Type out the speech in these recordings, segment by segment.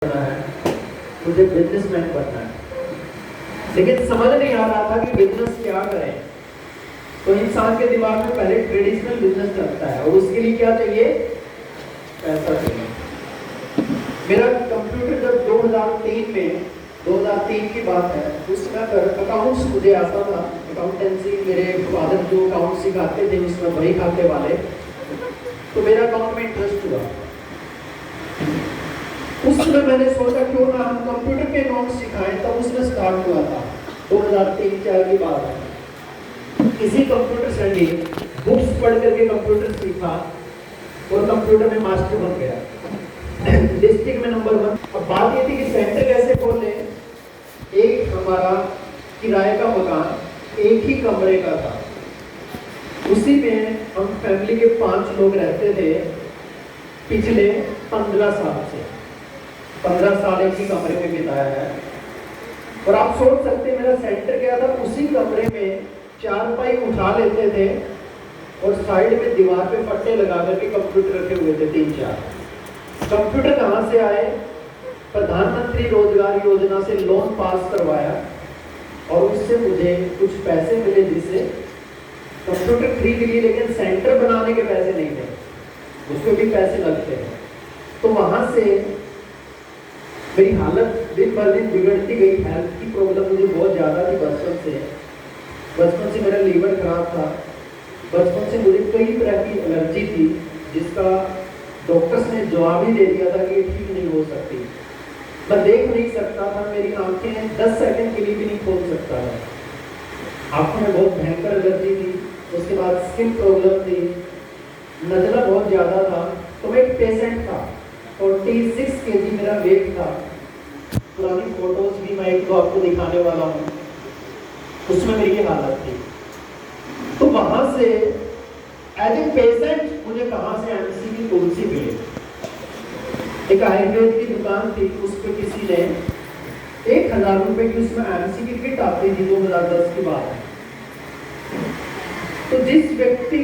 बनना है, मुझे बिजनेसमैन बनना है। लेकिन समझ नहीं आ रहा था कि बिजनेस क्या करें। तो इंसान के दिमाग में पहले ट्रेडिशनल बिजनेस चलता है और उसके लिए क्या चाहिए? पैसा चाहिए। मेरा कंप्यूटर जब 2003 की बात है, उसमें अकाउंट्स मुझे आता था, अकाउंटेंसी। मेरे फादर जो अकाउंट सिखाते थे उसमें वही खाते वाले, तो मेरा अकाउंट में इंटरेस्ट हुआ। उसमें मैंने सोचा क्यों ना हम कंप्यूटर के अकाउंट सिखाएं, तब उसमें स्टार्ट हुआ था। 2003-4 की बात है। किसी कंप्यूटर से भी बुक्स पढ़ करके कंप्यूटर सीखा और कंप्यूटर में मास्टर बन गया, डिस्ट्रिक्ट में नंबर 1। अब बात ये थी कि सेंटर कैसे खोले। एक हमारा किराए का मकान एक ही कमरे का था, उसी में हम फैमिली के 5 लोग रहते थे पिछले 15 साल से। 15 साल एक ही कमरे में बिताया है। और आप सोच सकते हैं मेरा सेंटर क्या था, उसी कमरे में 4 पाई उठा लेते थे और साइड में दीवार पे फट्टे लगा करके कंप्यूटर रखे हुए थे 3-4। कंप्यूटर कहाँ से आए? प्रधानमंत्री रोजगार योजना से लोन पास करवाया और उससे मुझे कुछ पैसे मिले, जिससे कंप्यूटर खरीद लिए। लेकिन सेंटर बनाने के पैसे नहीं थे, उसमें भी पैसे लगते हैं। तो वहां से मेरी हालत दिन भर दिन बिगड़ती गई। हेल्थ की प्रॉब्लम मुझे बहुत ज़्यादा थी बचपन से मेरा लीवर खराब था। बचपन से मुझे कई तरह की एलर्जी थी, जिसका डॉक्टर्स ने जवाब ही दे दिया था कि ये ठीक नहीं हो सकती। मैं देख नहीं सकता था, मेरी आंखें 10 सेकंड के लिए भी नहीं खोल सकता था। आंखों में बहुत भयंकर एलर्जी थी। उसके बाद स्किन प्रॉब्लम थी, नजला बहुत ज़्यादा था। तो मैं एक पेशेंट था, 46 kg मेरा वेट था। पुरानी फोटोज भी मैं एक दो आपको दिखाने वाला हूँ, उसमें मेरी ये हालत थी। तो वहां से एज ए पेशेंट मुझे कहाँ से एमसी की तुलसी मिली। एक आयुर्वेद की दुकान थी, उस पर किसी ने 1000 रुपए की उसमें एमसी की किट आती थी, 2010 की बात है। तो जिस व्यक्ति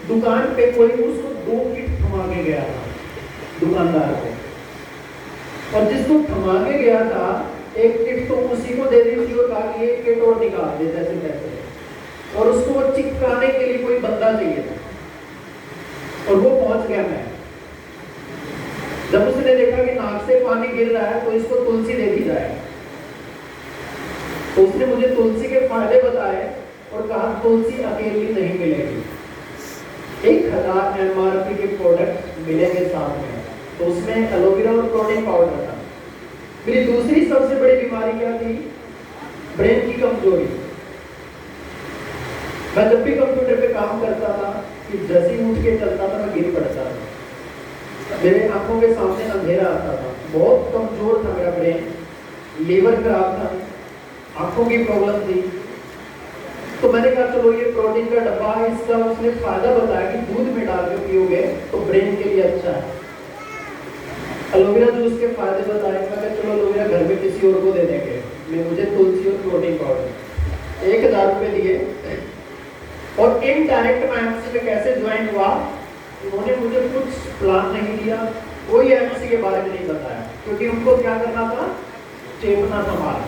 दुकान पे कोई उसको 2 किट थमा के गया था दुकानदार को, और जिसको थमा के गया था एक किट तो उसी को दे दी थी और कहा कि एक किट और निकाल दे जैसे तैसे, और उसको वो चिपकाने के लिए कोई बंदा चाहिए था। और वो पहुंच गया मैं। जब उसने देखा कि नाक से पानी गिर रहा है तो इसको तुलसी दे दी जाए, तो उसने मुझे तुलसी के फायदे बताए और कहा तुलसी अकेली नहीं मिलेगी, 1000 MRP के प्रोडक्ट मिलेंगे साथ में। तो उसमें एलोवेरा और प्रोटीन पाउडर था। मेरी दूसरी सबसे बड़ी बीमारी क्या थी? ब्रेन की कमजोरी। मैं जब भी कंप्यूटर पे काम करता था कि जैसे ही उठ के चलता था मैं गिर पड़ता था। मेरे आंखों के सामने अंधेरा आता था, बहुत कमजोर था मेरा ब्रेन, लीवर खराब था, आंखों की प्रॉब्लम थी। तो मैंने कहा चलो ये प्रोटीन का डब्बा है, इसका उसने फायदा बताया कि दूध में डाल के पियोगे तो ब्रेन के लिए अच्छा है। एलोवेरा जूस के फायदे बताए, मैं चलो एलोवेरा घर में किसी और को दे देंगे। मुझे तुलसी और प्रोटीन पाउडर 1000 रुपए दिए। और इनडायरेक्ट मैं एमसी में कैसे ज्वाइन हुआ, उन्होंने मुझे कुछ प्लान नहीं दिया, कोई एमसी के बारे में नहीं बताया, क्योंकि उनको क्या करना था? चेपना था माल।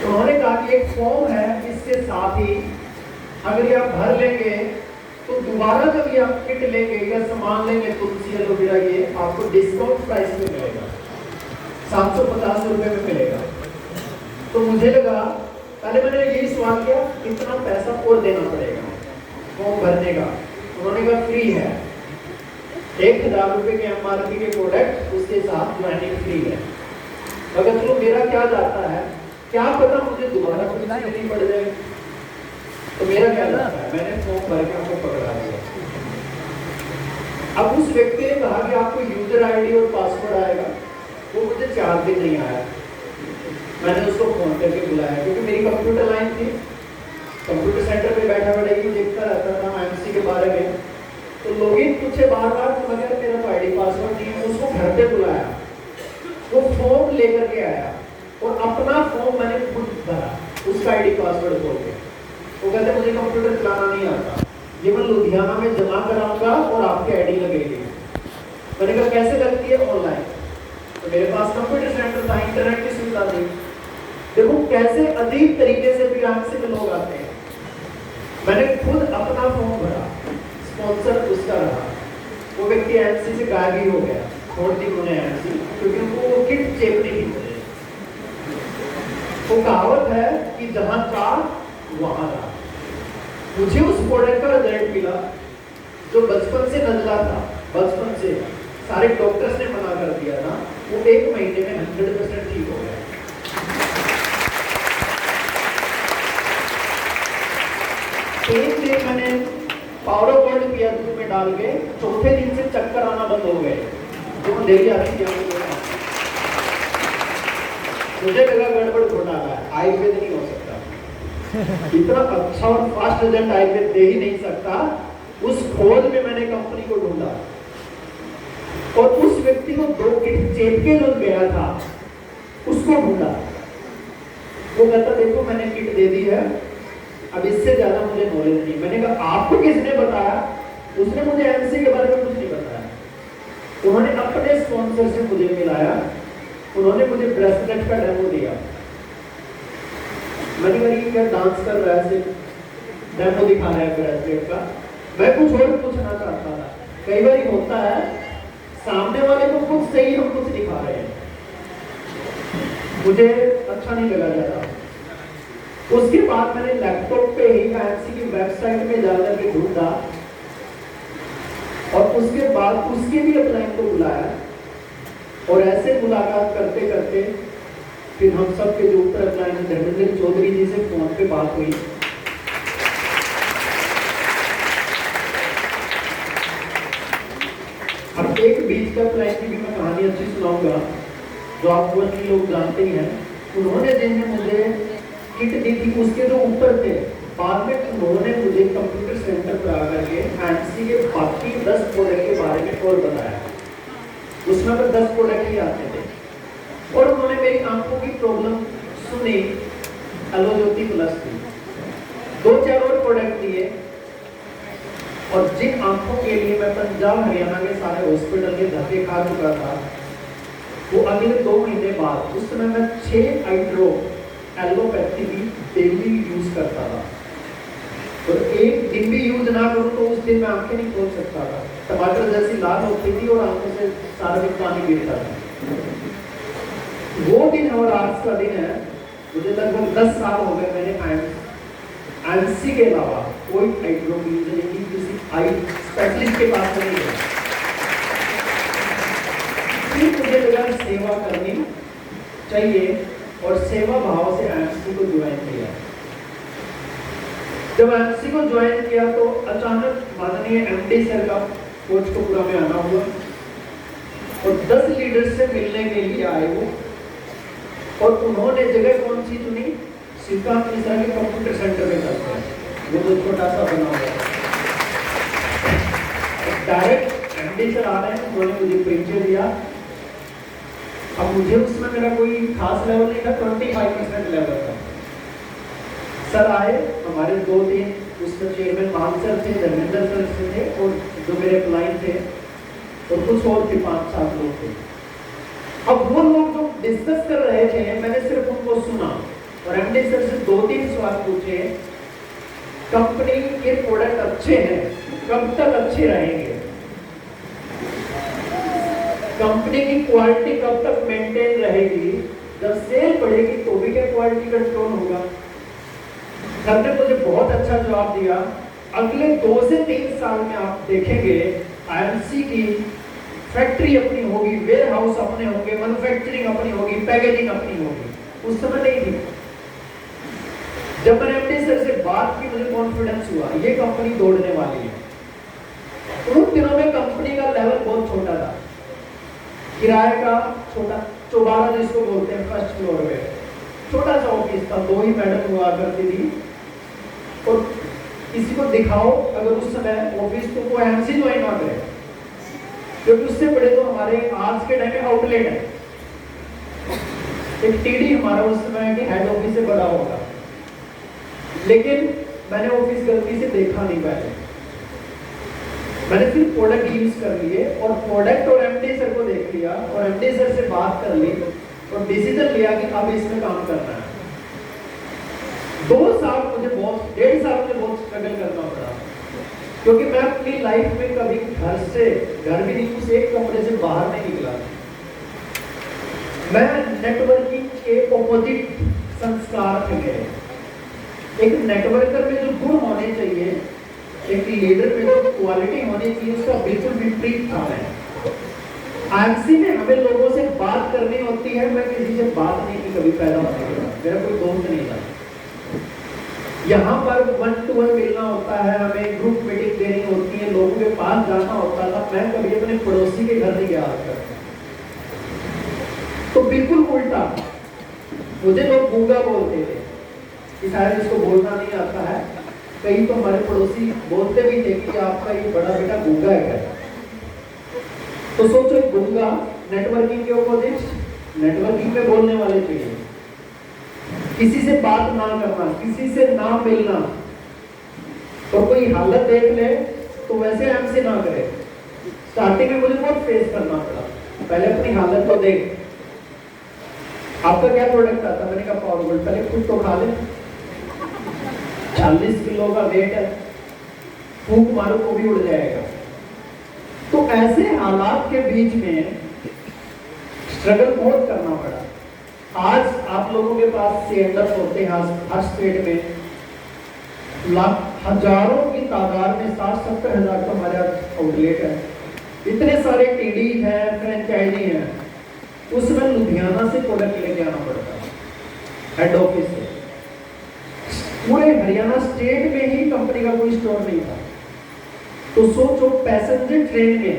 उन्होंने कहा कि एक फॉर्म है, इसके साथ ही अगर ये आप भर लेंगे तो दोबारा जब ये आप किट लेंगे या सामान लेंगे तुलसी एलोवेरा, ये आपको डिस्काउंट प्राइस में मिलेगा, 750 रुपए में मिलेगा। तो मुझे लगा, पहले मैंने यही सवाल किया कितना पैसा और देना पड़ेगा फॉर्म भरने का। उन्होंने कहा फ्री है, 1000 रुपए के MRP के प्रोडक्ट, उसके साथ ज्वाइनिंग फ्री है। मगर चलो मेरा क्या जाता है, क्या पता मुझे दोबारा कुछ नहीं पड़ जाए। तो मेरा क्या जाता है, मैंने फॉर्म भर के आपको पकड़ा दिया। अब उस व्यक्ति ने कहा कि आपको यूजर आईडी और पासवर्ड आएगा, वो मुझे 4 दिन नहीं आया। मैंने उसको फोन करके बुलाया, क्योंकि मेरी कंप्यूटर लाइन थी, कंप्यूटर सेंटर पे बैठा बैठा ही देखता रहता था एमसी के बारे में। तो लॉगिन पूछे बार बार, तो मगर मेरा तो आईडी पासवर्ड नहीं है। उसको घर पे बुलाया, वो फॉर्म लेकर के आया और अपना फॉर्म मैंने खुद भरा, उसका आईडी पासवर्ड बोल के। वो कहते मुझे कंप्यूटर चलाना नहीं आता, ये मैं लुधियाना में जमा कराऊंगा और आपकी आईडी लगेगी। मैंने कहा कैसे लगती है? ऑनलाइन। तो मेरे पास कंप्यूटर सेंटर था, इंटरनेट की सुविधा थी। देखो कैसे अजीब तरीके से फ्रीलांसिंग में लोग आते हैं। मैंने खुद अपना फॉर्म भरा, स्पॉन्सर उसका रहा, वो व्यक्ति एमसी से गायब ही हो गया, छोड़ दी उन्होंने एमसी, क्योंकि उनको वो किट चेपने की वजह। वो कहावत है कि जहां चाह वहां रहा। मुझे उस प्रोडक्ट का रिजल्ट मिला जो बचपन से नजला था, बचपन से सारे डॉक्टर्स ने मना कर दिया था, वो 1 महीने में 100% ठीक हो गया। एक दिन मैंने पाउडर गोल्ड किया दूध में डाल के, चौथे दिन से चक्कर आना बंद हो गए, जो डेली आती थी। मुझे लगा गड़बड़ घोटाला है, आयुर्वेद नहीं हो सकता, इतना अच्छा और फास्ट रिजल्ट आयुर्वेद दे ही नहीं सकता। उस खोज में मैंने कंपनी को ढूंढा और उस व्यक्ति को 2 किट चेप के जो गया था उसको ढूंढा। वो कहता देखो मैंने किट दे दी है, अब इससे ज्यादा मुझे नॉलेज नहीं। मैंने कहा आपको किसने बताया? उसने मुझे एमसी के बारे में कुछ नहीं बताया। उन्होंने अपने स्पॉन्सर से मुझे मिलाया, उन्होंने मुझे ब्रेसलेट का डेमो दिया। मैंने कहा क्या डांस कर रहा है, सिर्फ डेमो दिखा रहा है ब्रेसलेट का। मैं कुछ और पूछना चाहता था। कई बार होता है सामने वाले को कुछ सही हम कुछ दिखा रहे हैं, मुझे अच्छा नहीं लगा ज्यादा। उसके बाद मैंने लैपटॉप पे ही एमसी की वेबसाइट में जाकर के ढूंढा और उसके बाद उसके भी अपलाइन को बुलाया और ऐसे मुलाकात करते करते फिर हम सब के जो ऊपर अपलाइन धर्मेंद्र चौधरी जी से फोन पे बात हुई। अब एक बीच का अपलाइन की भी मैं कहानी अच्छी सुनाऊंगा जो आप मोस्टली लोग जानते ही हैं। उन्होंने जिनने मुझे किट दी थी उसके जो ऊपर थे, बाद में उन्होंने मुझे कंप्यूटर सेंटर पर आकर के एमसी के बाकी 10 प्रोडक्ट के बारे में और बताया। उसमें पर 10 प्रोडक्ट ही आते थे और उन्होंने मेरी आंखों की प्रॉब्लम सुनी, एलोज्योति प्लस थी, 2-4 और प्रोडक्ट दिए और जिन आंखों के लिए मैं पंजाब हरियाणा के सारे हॉस्पिटल के धक्के खा चुका था, वो अगले 2 महीने बाद उस समय मैं 6 आई ड्रॉप एलोपैथी भी डेली यूज करता था और एक दिन भी यूज ना करूं तो उस दिन मैं आंखें नहीं खोल सकता था। टमाटर जैसी लाल होती थी और आंखों से सारा दिन पानी गिरता था। वो दिन और आज का दिन है, मुझे लगभग 10 साल हो गए मैंने एमसी के अलावा कोई आई ड्रॉप यूज नहीं की, किसी आई स्पेशलिस्ट के पास नहीं गया। फिर मुझे लगा सेवा करनी चाहिए और सेवा भाव से एमसी को ज्वाइन किया। जब एमसी को ज्वाइन किया तो अचानक माननीय एमडी सर का कोचपुरा में आना हुआ और 10 लीडर से मिलने के लिए आए वो, और उन्होंने जगह कौन सी चुनी? श्रीकांत मिश्रा के कंप्यूटर सेंटर में करते हैं, वो तो छोटा सा बना हुआ। डायरेक्ट एमडी सर आ रहे हैं, उन्होंने मुझे परिचय दिया। अब मुझे उसमें मेरा कोई खास लेवल नहीं था, 25% लेवल था। सर आए, हमारे 2-3 उसमें चेयरमैन मान सर थे, धर्मेंद्र सर थे और जो मेरे क्लाइंट थे और कुछ और भी 5-7 लोग थे। अब वो लोग जो डिस्कस कर रहे थे मैंने सिर्फ उनको सुना और एमडी सर से 2-3 सवाल पूछे। कंपनी के प्रोडक्ट अच्छे हैं, कब तक अच्छे रहेंगे? कंपनी की क्वालिटी कब तक मेंटेन रहेगी? जब सेल बढ़ेगी तो भी क्या क्वालिटी कंट्रोल होगा? सर ने मुझे बहुत अच्छा जवाब दिया। अगले 2 से 3 साल में आप देखेंगे आईएमसी की फैक्ट्री अपनी होगी, वेयर हाउस अपने होंगे, मैन्युफैक्चरिंग अपनी होगी, पैकेजिंग अपनी होगी। उस समय नहीं थी। जब मैंने एमडी सर से बात की मुझे कॉन्फिडेंस हुआ ये कंपनी दौड़ने वाली है। उन दिनों में कंपनी का लेवल बहुत छोटा था, किराए का छोटा चौबारा जिसको बोलते हैं, फर्स्ट फ्लोर पे छोटा सा ऑफिस था, 2 ही मैडम हुआ करती थी और किसी को दिखाओ अगर उस समय ऑफिस तो वो एमसी ज्वाइन ना करे, क्योंकि उससे बड़े तो हमारे आज के टाइम में आउटलेट है। एक टीडी हमारा उस समय के हेड ऑफिस से बड़ा होगा, लेकिन मैंने ऑफिस गलती से देखा नहीं पहले। मैंने सिर्फ प्रोडक्ट यूज कर लिए और प्रोडक्ट और एमडी सर को देख लिया और एमडी सर से बात कर ली और डिसीजन लिया कि अब इसमें काम करना है। 2 साल मुझे बहुत 1.5 साल मुझे बहुत स्ट्रगल करना पड़ा, क्योंकि मैं अपनी लाइफ में कभी घर भी नहीं, उस एक कमरे से बाहर नहीं निकला। मैं नेटवर्किंग के ऑपोजिट संस्कार थे मेरे। एक नेटवर्कर में जो गुण होने चाहिए, एक लीडर में जो क्वालिटी होनी चाहिए, उसका बिल्कुल विपरीत था मैं। आईएमसी में हमें लोगों से बात करनी होती है, मैं किसी से बात नहीं की कभी पैदा होने के बाद, मेरा कोई दोस्त नहीं था। यहाँ पर 1 to 1 मिलना होता है, हमें ग्रुप मीटिंग देनी होती है, लोगों के पास जाना होता था। मैं कभी अपने पड़ोसी के घर नहीं गया आज तक। तो बिल्कुल उल्टा, मुझे लोग गूंगा बोलते थे कि शायद इसको बोलना नहीं आता है। कई तो हमारे पड़ोसी बोलते भी थे कि आपका ये बड़ा बेटा गूंगा है क्या। तो सोचो, गूंगा नेटवर्किंग के ऑपोजिट, नेटवर्किंग में बोलने वाले चाहिए, किसी से बात ना करना, किसी से ना मिलना, और कोई हालत देख ले तो वैसे एमसी ना करे। स्टार्टिंग में मुझे बहुत फेस करना पड़ा, पहले अपनी हालत को देख, आपका क्या प्रोडक्ट आता, मैंने कहा पावर गोल्ड, पहले खुद तो खा ले, 40 किलो का वेट है, फूंक मारो को भी उड़ जाएगा। तो ऐसे हालात के बीच में स्ट्रगल बहुत करना पड़ा। आज आप लोगों के पास सेंटर्स होते हैं हर स्टेट में, हजारों की तादाद में, 60-70 हजार का हमारा आउटलेट है, इतने सारे टीडी हैं, फ्रेंचाइजी हैं, उसमें लुधियाना से प्रोडक्ट लेके आना पड़ता है हेड ऑफिस से। पूरे हरियाणा स्टेट में ही कंपनी का कोई स्टोर नहीं था। तो सोचो, पैसेंजर ट्रेन में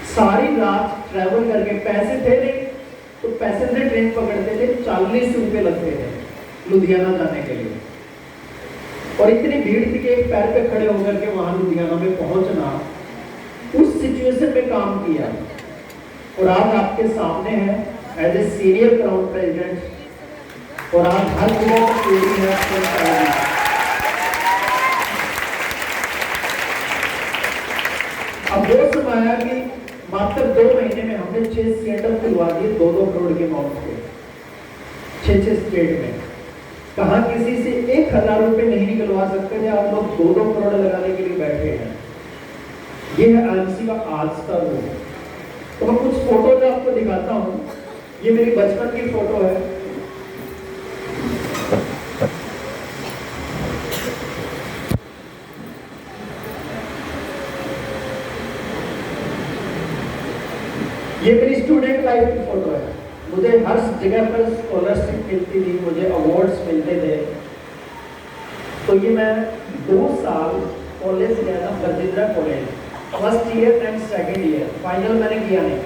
सारी रात ट्रैवल करके, पैसे थे नहीं तो पैसेंजर ट्रेन पकड़ते थे, 40 रुपए लगते थे लुधियाना जाने के लिए। और इतनी भीड़ थी कि एक पैर पे खड़े होकर के वहां लुधियाना में पहुंचना, उस सिचुएशन में काम किया। और आज आपके सामने है as a senior crown president, और आज हर जगह पर ट्रेनिंग है। अब वो समय आया कि मात्र 2 महीने में हमने 6 सेंटर खुलवा दिए 2-2 करोड़ के अमाउंट के, 6 स्टेट में। कहा किसी से 1,000 रुपए नहीं निकलवा सकते थे, आप लोग 2-2 करोड़ लगाने के लिए बैठे हैं। ये है आईएमसी का आज का रूप। तो मैं कुछ फोटोज आपको दिखाता हूँ। ये मेरी बचपन की फोटो है। ये मेरी स्टूडेंट लाइफ की फोटो है। मुझे हर जगह पर स्कॉलरशिप मिलती थी, मुझे अवार्ड्स मिलते थे। तो ये मैं 2 साल कॉलेज गया था, Barjindra college, first year and second year. Final मैंने किया नहीं,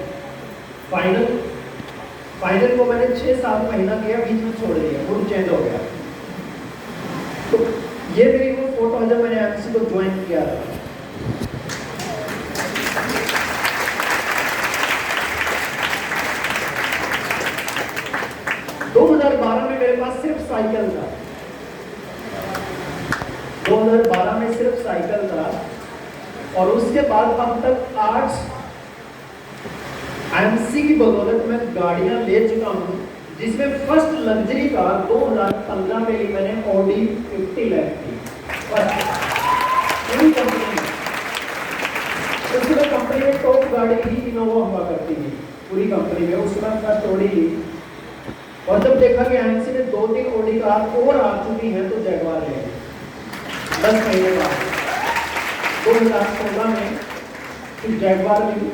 फाइनल को मैंने 6-7 महीना किया, बीच में छोड़ दिया, मूड चेंज हो गया। तो ये मेरी वो फोटो है जब मैंने एमसी को ज्वाइन किया था। 2012 में मेरे पास सिर्फ साइकिल था, 2012 में सिर्फ साइकिल था। और उसके बाद अब तक आज एमसी की बदौलत मैं गाड़ियां ले चुका हूं, जिसमें फर्स्ट लग्जरी कार 2015 में ली मैंने, ऑडी 50 लाख की, पूरी कंपनी में। उसमें कंपनी में टॉप गाड़ी ही इनोवा हुआ करती थी पूरी कंपनी में, उसमें फर्स्ट ऑडी ली। और जब देखा कि एमसी में 2-3 ऑडी कार और आ चुकी हैं तो जगवार ले 10 महीने बाद 2016 में फिर जगवार मिली।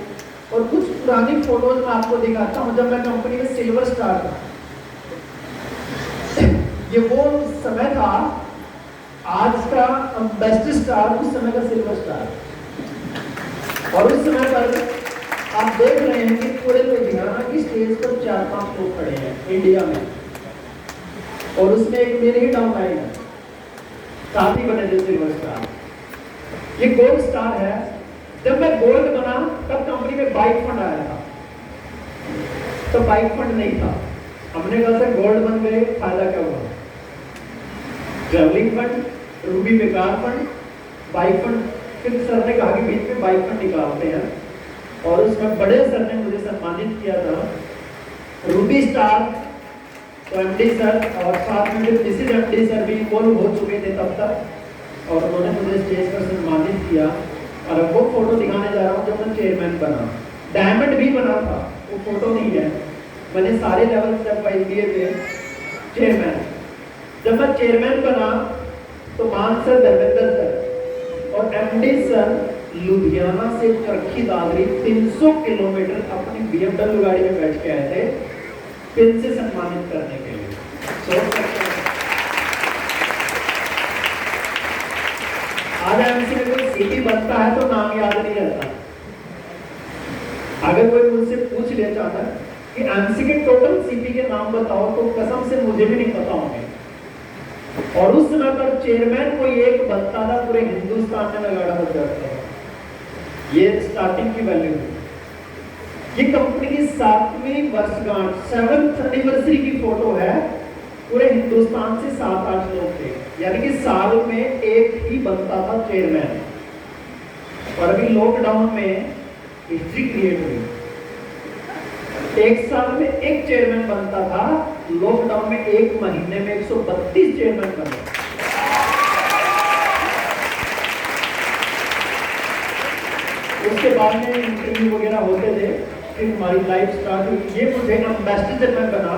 और कुछ पुरानी फोटोज मैं आपको दिखाता हूँ जब मैं कंपनी में सिल्वर स्टार था। ये वो समय था, आज का बेस्ट स्टार उस समय का सिल्वर स्टार। और उस समय पर आप देख रहे हैं कि पूरे लुधियाना की स्टेज पर 4-5 लोग खड़े हैं इंडिया में, और उसमें एक मेरी ही डाउन लाइन है, साथी बने थे सिल्वर स्टार। ये गोल्ड स्टार है। जब मैं गोल्ड बना तब कंपनी में बाइक फंड आया था, तो बाइक फंड नहीं था। हमने कहा सर गोल्ड बन गए, फायदा क्या हुआ? ट्रेवलिंग फंड, रूबी बेकार फंड, बाइक फंड फिर सर ने कहा कि बीच में बाइक पर निकालते हैं, और उसमें बड़े सर ने मुझे सम्मानित किया था, रूबी स्टार तो एमडी सर, और साथ में फिर मिसिज एमडी सर भी इन्वॉल्व हो चुके थे तब तक, और उन्होंने मुझे स्टेज पर सम्मानित किया। और अब वो फोटो दिखाने जा रहा हूँ जब मैं चेयरमैन बना, डायमंड भी बना था, वो फोटो नहीं है, मैंने सारे लेवल स्टेप वाइज किए थे। चेयरमैन, जब मैं चेयरमैन बना तो मान सर, धर्मेंद्र सर और एमडी सर लुधियाना से चरखी दादरी 300 किलोमीटर अपनी BMW गाड़ी में बैठ के आए थे पिन से सम्मानित करने के लिए। सोच सकते हैं आज एमसी में कोई सीपी बनता है तो नाम याद नहीं रहता। अगर कोई मुझसे पूछ ले चाहता कि एमसी के टोटल सीपी के नाम बताओ तो कसम से मुझे भी नहीं पता होंगे। और उस समय पर चेयरमैन कोई एक बनता था, पूरे हिंदुस्तान में लगाड़ा हो जाता था। ये स्टार्टिंग की वैल्यू है। ये कंपनी की 7वीं वर्षगांठ, 7th एनिवर्सरी की फोटो है। पूरे हिंदुस्तान से 7-8 लोग थे, यानी कि साल में एक ही बनता था चेयरमैन। और अभी लॉकडाउन में हिस्ट्री क्रिएट हुई, एक साल में एक चेयरमैन बनता था, लॉकडाउन में एक महीने में 132 चेयरमैन बने। उसके बाद में इंटरव्यू वगैरह होते थे, फिर हमारी लाइफ स्टार्ट हुई। ये मुझे एम्बेसडर मैं बना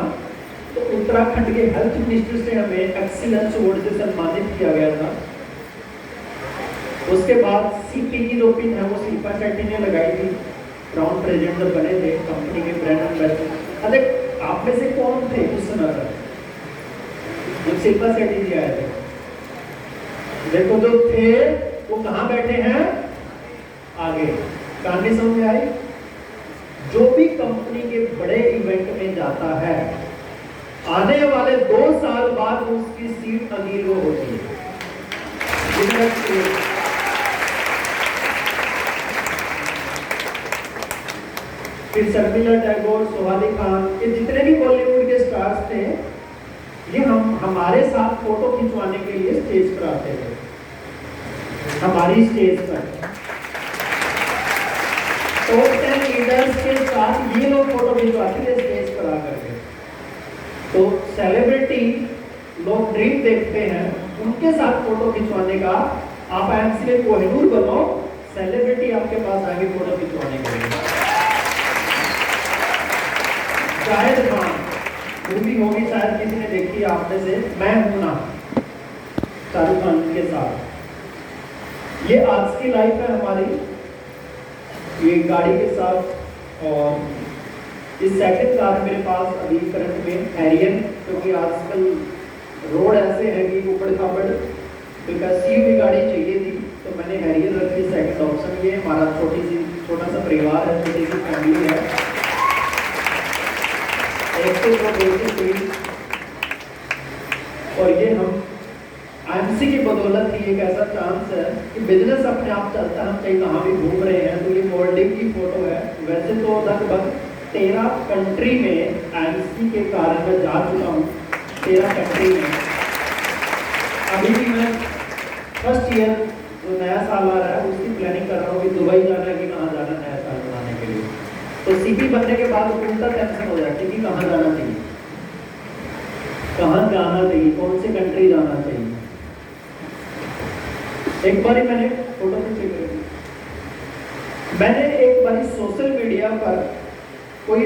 तो उत्तराखंड के हेल्थ मिनिस्टर से हमें एक्सीलेंस अवार्ड से सम्मानित किया गया था। उसके बाद सीपी की जो पिन है वो शिल्पा शेट्टी ने लगाई थी, ब्राउन प्रेजेंट जब बने थे कंपनी के ब्रांड एम्बेसडर। अरे आप में से कौन थे उस समय पर जब शिल्पा शेट्टी जी आए थे? देखो जो थे वो कहाँ बैठे हैं, आगे। कहानी समझ में आई? जो भी कंपनी के बड़े इवेंट में जाता है, आने वाले 2 साल बाद उसकी सीट अगीरो होती है। फिर शर्मिला टैगोर, सोहाली खान, ये जितने भी बॉलीवुड के स्टार्स थे, ये हमारे साथ फोटो खिंचवाने के लिए स्टेज पर आते थे। हमारी स्टेज पर टॉप 10 लीडर्स के साथ ये लोग फोटो खिंचवाते थे स्टेज पर आकर के। तो सेलिब्रिटी लोग ड्रीम देखते हैं उनके साथ फोटो खिंचवाने का। आप एमसी में कोहिनूर बनो, सेलिब्रिटी आपके पास आएंगे फोटो खिंचवाने के लिए। शाहिद खान मूवी होगी, शायद किसी ने देखी आप में से, मैं हूं ना, शाहरुख खान के साथ। ये आज की लाइफ है हमारी, ये गाड़ी के साथ। और इस सेकंड कार मेरे पास अभी करंट में हैरियर, क्योंकि आजकल रोड ऐसे हैं कि ऊबड़ खाबड़, बिकॉज सीवी गाड़ी चाहिए थी तो मैंने हैरियर रखी सेकंड ऑप्शन। ये हमारा छोटा सा परिवार है, छोटी सी फैमिली है। और ये हम एमसी की बदौलत ही एक ऐसा चांस है कि बिजनेस अपने आप चलता है। हम कहीं कहाँ भी घूम रहे हैं तो ये मोल्डिंग की फोटो है। वैसे तो लगभग 13 कंट्री में एमसी के कारण मैं जा चुका हूँ, 13 कंट्री में। अभी भी मैं फर्स्ट ईयर जो नया साल आ रहा है उसकी प्लानिंग कर रहा हूँ कि दुबई जाना है कि कहाँ जाना नया साल मनाने के लिए। तो सीपी बनने के बाद उल्टा टेंशन हो जाती है कि कहाँ जाना चाहिए, कहाँ जाना चाहिए, कौन सी कंट्री जाना चाहिए। एक बार मैंने फोटो खींची, मैंने एक बार सोशल मीडिया पर कोई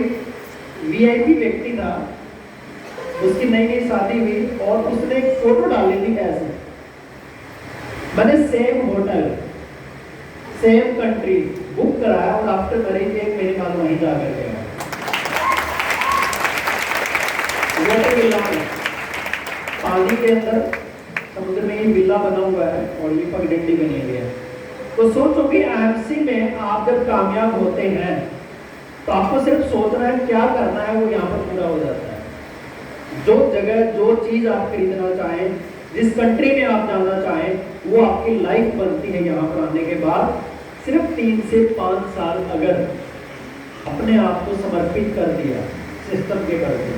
वीआईपी व्यक्ति था, उसकी नई नई शादी हुई और उसने एक फोटो डाली थी ऐसे। मैंने same hotel same country book कराया और आफ्टर मैरिज 1 महीने बाद वहीं जाकर गया। पानी के अंदर समुद्र में ये विला बना हुआ है और ये पगडंडी बनी हुई है। तो सोचो कि एमसी में आप जब कामयाब होते हैं तो आपको सिर्फ सोचना है क्या करना है, वो यहाँ पर पूरा हो जाता है। जो जगह जो चीज आप खरीदना चाहें, जिस कंट्री में आप जाना चाहें, वो आपकी लाइफ बनती है। यहाँ पर आने के बाद सिर्फ 3 से 5 साल अगर अपने आप को समर्पित कर दिया सिस्टम के प्रति,